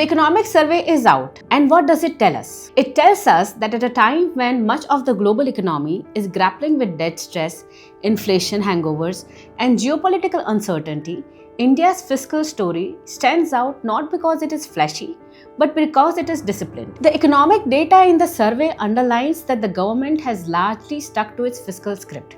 The economic survey is out, and what does it tell us? It tells us that at a time when much of the global economy is grappling with debt stress, inflation hangovers, and geopolitical uncertainty, India's fiscal story stands out not because it is flashy, but because it is disciplined. The economic data in the survey underlines that the government has largely stuck to its fiscal script.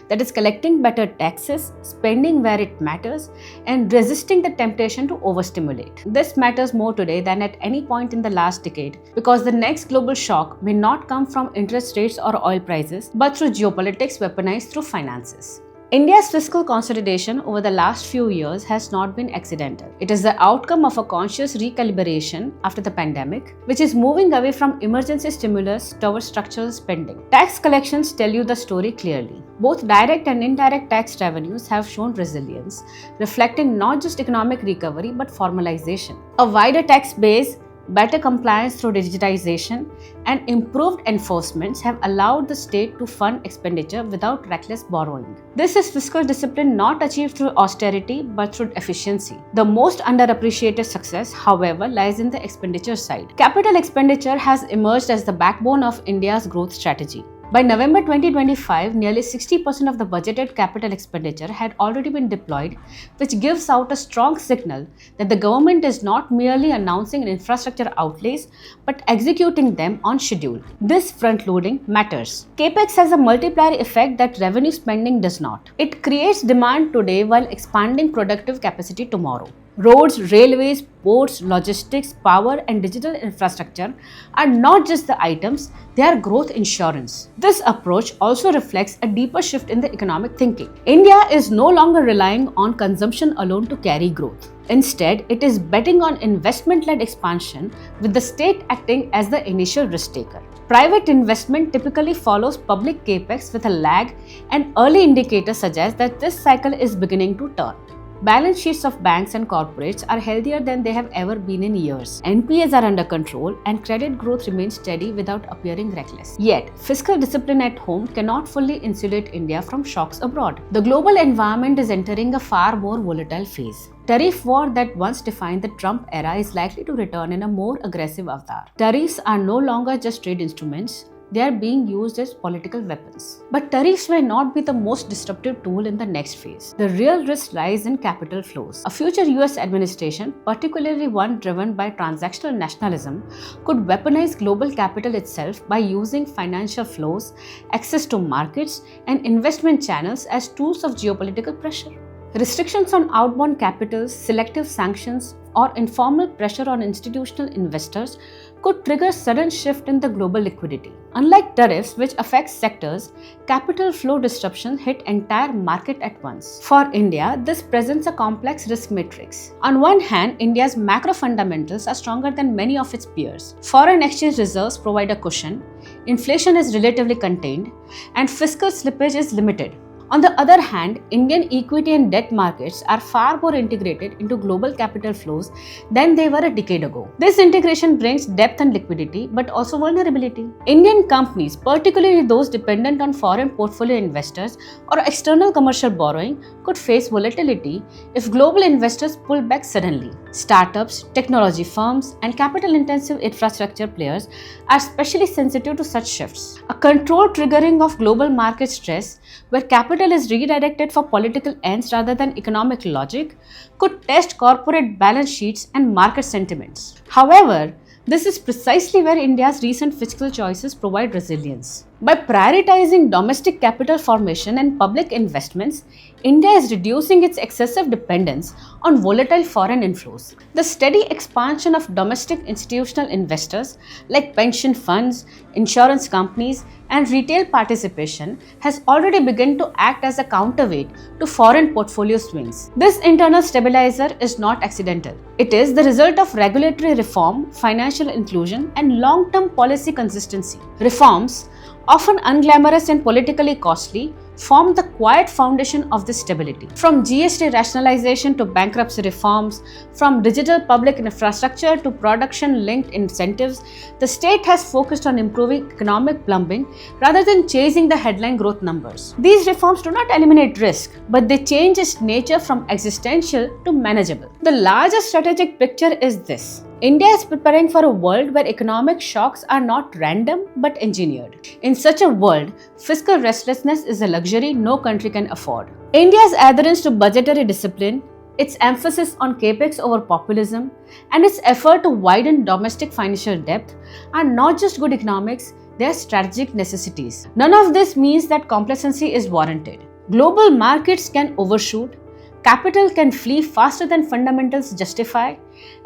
That is, collecting better taxes, spending where it matters, and resisting the temptation to overstimulate. This matters more today than at any point in the last decade because the next global shock may not come from interest rates or oil prices, but through geopolitics weaponized through finances. India's fiscal consolidation over the last few years has not been accidental. It is the outcome of a conscious recalibration after the pandemic, which is moving away from emergency stimulus towards structural spending. Tax collections tell you the story clearly. Both direct and indirect tax revenues have shown resilience, reflecting not just economic recovery but formalization. A wider tax base, better compliance through digitization, and improved enforcements have allowed the state to fund expenditure without reckless borrowing. This is fiscal discipline not achieved through austerity but through efficiency. The most underappreciated success, however, lies in the expenditure side. Capital expenditure has emerged as the backbone of India's growth strategy. By November 2025, nearly 60% of the budgeted capital expenditure had already been deployed, which gives out a strong signal that the government is not merely announcing infrastructure outlays, but executing them on schedule. This front-loading matters. Capex has a multiplier effect that revenue spending does not. It creates demand today while expanding productive capacity tomorrow. Roads, railways, ports, logistics, power, and digital infrastructure are not just the items, they are growth insurance. This approach also reflects a deeper shift in the economic thinking. India is no longer relying on consumption alone to carry growth. Instead, it is betting on investment-led expansion, with the state acting as the initial risk taker. Private investment typically follows public capex with a lag, and early indicators suggest that this cycle is beginning to turn. Balance sheets of banks and corporates are healthier than they have ever been in years. NPAs are under control and credit growth remains steady without appearing reckless. Yet, fiscal discipline at home cannot fully insulate India from shocks abroad. The global environment is entering a far more volatile phase. Tariff war that once defined the Trump era is likely to return in a more aggressive avatar. Tariffs are no longer just trade instruments. They are being used as political weapons. But tariffs may not be the most disruptive tool in the next phase. The real risk lies in capital flows. A future US administration, particularly one driven by transactional nationalism, could weaponize global capital itself by using financial flows, access to markets, and investment channels as tools of geopolitical pressure. Restrictions on outbound capital, selective sanctions, or informal pressure on institutional investors could trigger sudden shift in the global liquidity. Unlike tariffs, which affect sectors, capital flow disruptions hit entire market at once. For India, this presents a complex risk matrix. On one hand, India's macro fundamentals are stronger than many of its peers. Foreign exchange reserves provide a cushion, inflation is relatively contained, and fiscal slippage is limited. On the other hand, Indian equity and debt markets are far more integrated into global capital flows than they were a decade ago. This integration brings depth and liquidity, but also vulnerability. Indian companies, particularly those dependent on foreign portfolio investors or external commercial borrowing, could face volatility if global investors pull back suddenly. Startups, technology firms, and capital-intensive infrastructure players are especially sensitive to such shifts. A controlled triggering of global market stress, where capital is redirected for political ends rather than economic logic, could test corporate balance sheets and market sentiments. However, this is precisely where India's recent fiscal choices provide resilience. By prioritizing domestic capital formation and public investments, India is reducing its excessive dependence on volatile foreign inflows. The steady expansion of domestic institutional investors like pension funds, insurance companies, and retail participation has already begun to act as a counterweight to foreign portfolio swings. This internal stabilizer is not accidental. It is the result of regulatory reform, financial inclusion, and long-term policy consistency. Reforms, often unglamorous and politically costly, form the quiet foundation of this stability. From GST rationalization to bankruptcy reforms, from digital public infrastructure to production-linked incentives, the state has focused on improving economic plumbing rather than chasing the headline growth numbers. These reforms do not eliminate risk, but they change its nature from existential to manageable. The larger strategic picture is this. India is preparing for a world where economic shocks are not random but engineered. In such a world, fiscal restlessness is a luxury no country can afford. India's adherence to budgetary discipline, its emphasis on Capex over populism, and its effort to widen domestic financial depth are not just good economics, they are strategic necessities. None of this means that complacency is warranted. Global markets can overshoot, capital can flee faster than fundamentals justify,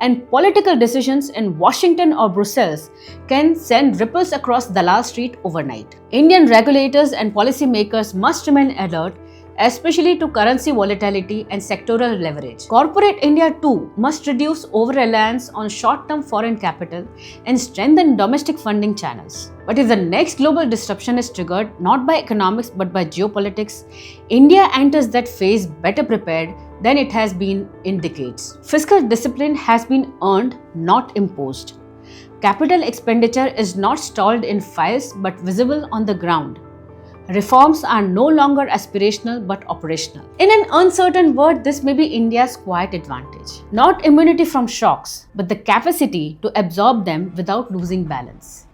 and political decisions in Washington or Brussels can send ripples across Dalal Street overnight. Indian regulators and policymakers must remain alert, especially to currency volatility and sectoral leverage. Corporate India too must reduce over-reliance on short-term foreign capital and strengthen domestic funding channels. But if the next global disruption is triggered not by economics but by geopolitics, India enters that phase better prepared than it has been in decades. Fiscal discipline has been earned, not imposed. Capital expenditure is not stalled in files but visible on the ground. Reforms are no longer aspirational but operational. In an uncertain world, this may be India's quiet advantage. Not immunity from shocks, but the capacity to absorb them without losing balance.